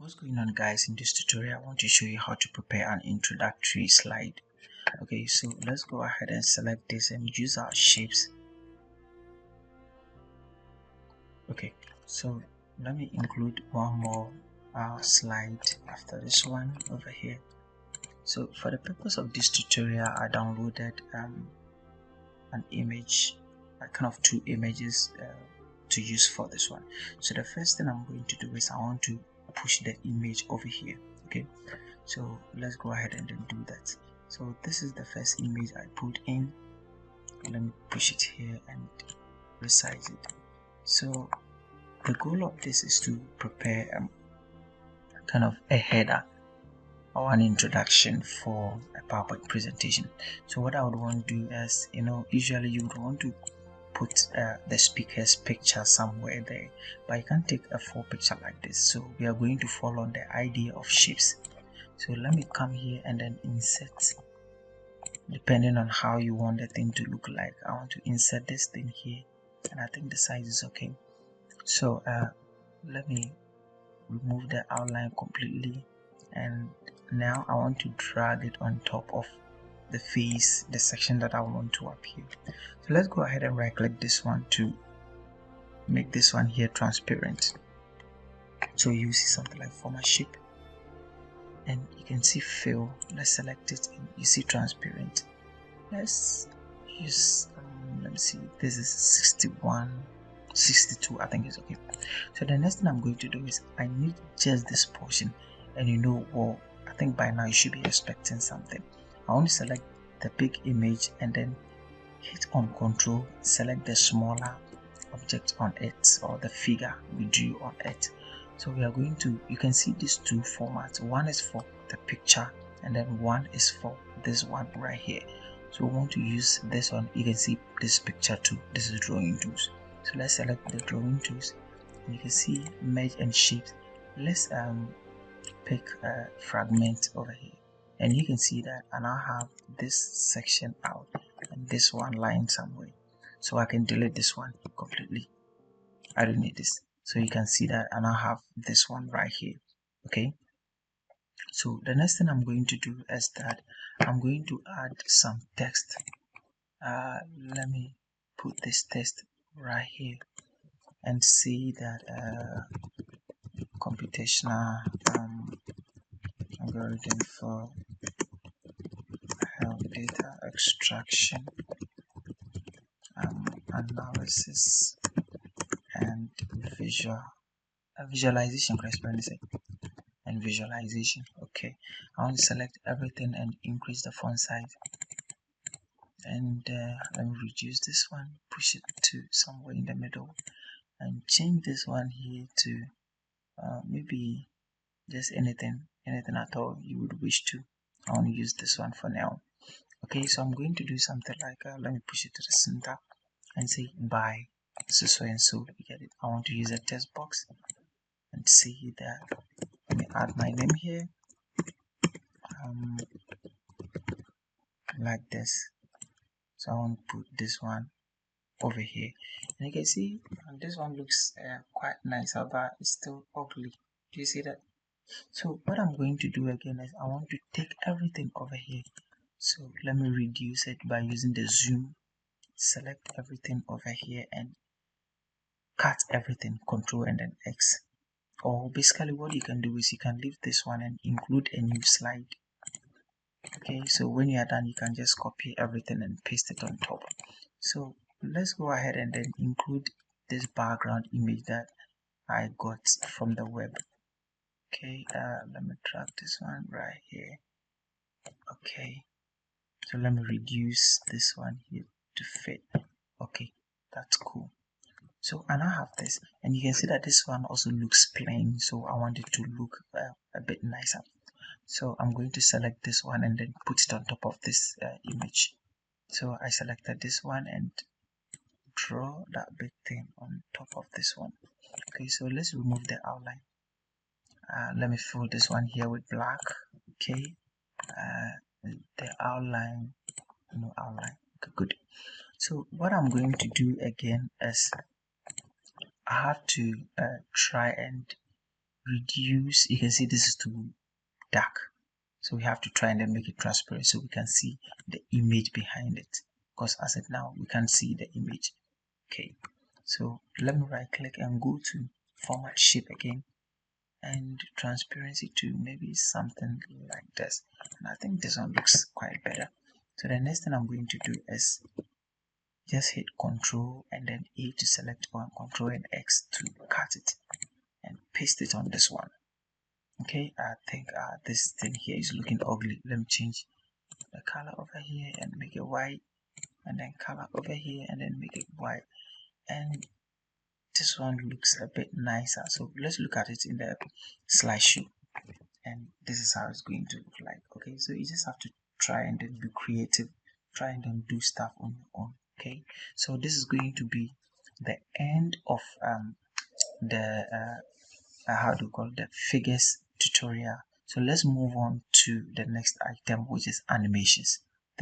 What's going on, guys? In this tutorial I want to show you how to prepare an introductory slide. Okay, so let's go ahead and select this and use our shapes. Okay, so let me include one more slide after this one over here. So for the purpose of this tutorial I downloaded an image, kind of two images to use for this one. So the first thing I'm going to do is I want to push the image over here. Okay, so let's go ahead and then do that. So this is the first image I put in. Let me push it here and resize it. So the goal of this is to prepare kind of a header or an introduction for a PowerPoint presentation. So what I would want to do is, usually you would want to put the speaker's picture somewhere there, but you can't take a full picture like this. So we are going to follow the idea of shapes. So let me come here and then insert, depending on how you want the thing to look like. I want to insert this thing here, and I think the size is okay. So let me remove the outline completely, and now I want to drag it on top of the face, the section that I want to appear. So let's go ahead and right click this one to make this one here transparent. So you see something like format shape, and you can see fill. Let's select it and you see transparent. Let's use let me see, this is 61, 62, I think it's okay. So the next thing I'm going to do is I need just this portion, and well, I think by now you should be expecting something. I want to select the big image and then hit on Control, select the smaller object on it, or the figure we drew on it. So we are going to, you can see these two formats. One is for the picture and then one is for this one right here. So we want to use this one. You can see this picture too. This is drawing tools. So let's select the drawing tools, and you can see merge and shapes. Let's pick a fragment over here, and you can see that I now have this section out and this one lying somewhere. So I can delete this one completely. I don't need this. So you can see that I now have this one right here. Okay, so the next thing I'm going to do is that I'm going to add some text. Let me put this text right here and see that computational algorithm for help data extraction, analysis, and visualization, and visualization. Okay, I want to select everything and increase the font size, and let me reduce this one, push it to somewhere in the middle, and change this one here to maybe just anything at all you would wish to. I want to use this one for now. Okay, so I'm going to do something like let me push it to the center and say by so and so. You get it? I want to use a text box and see that. Let me add my name here, like this. So I want to put this one over here, and you can see this one looks quite nice, but it's still ugly. Do you see that? So what I'm going to do again is I want to take everything over here. So let me reduce it by using the zoom, select everything over here and cut everything, Control and then X. Or basically what you can do is you can leave this one and include a new slide. Okay, so when you are done you can just copy everything and paste it on top. So let's go ahead and then include this background image that I got from the web. Okay, let me drag this one right here. Okay, so let me reduce this one here to fit. Okay, that's cool. So I now have this, and you can see that this one also looks plain, so I want it to look a bit nicer. So I'm going to select this one and then put it on top of this image. So I selected this one and draw that big thing on top of this one. Okay, so let's remove the outline. Let me fill this one here with black. Okay, the outline, no outline. Okay, good. So what I'm going to do again is I have to try and reduce, you can see this is too dark, so we have to try and then make it transparent so we can see the image behind it, because as of now we can't see the image. Okay, so let me right click and go to format shape again, and transparency to maybe something like this, and I think this one looks quite better. So the next thing I'm going to do is just hit Control and then A to select one, Control and X to cut it and paste it on this one. Okay, I think this thing here is looking ugly. Let me change the color over here and make it white, and then color over here and then make it white, and this one looks a bit nicer. So let's look at it in the slideshow, and this is how it's going to look like. Okay, so you just have to try and then be creative, try and then do stuff on your own. Okay, so this is going to be the end of the how do you call it, the figures tutorial. So let's move on to the next item, which is animations.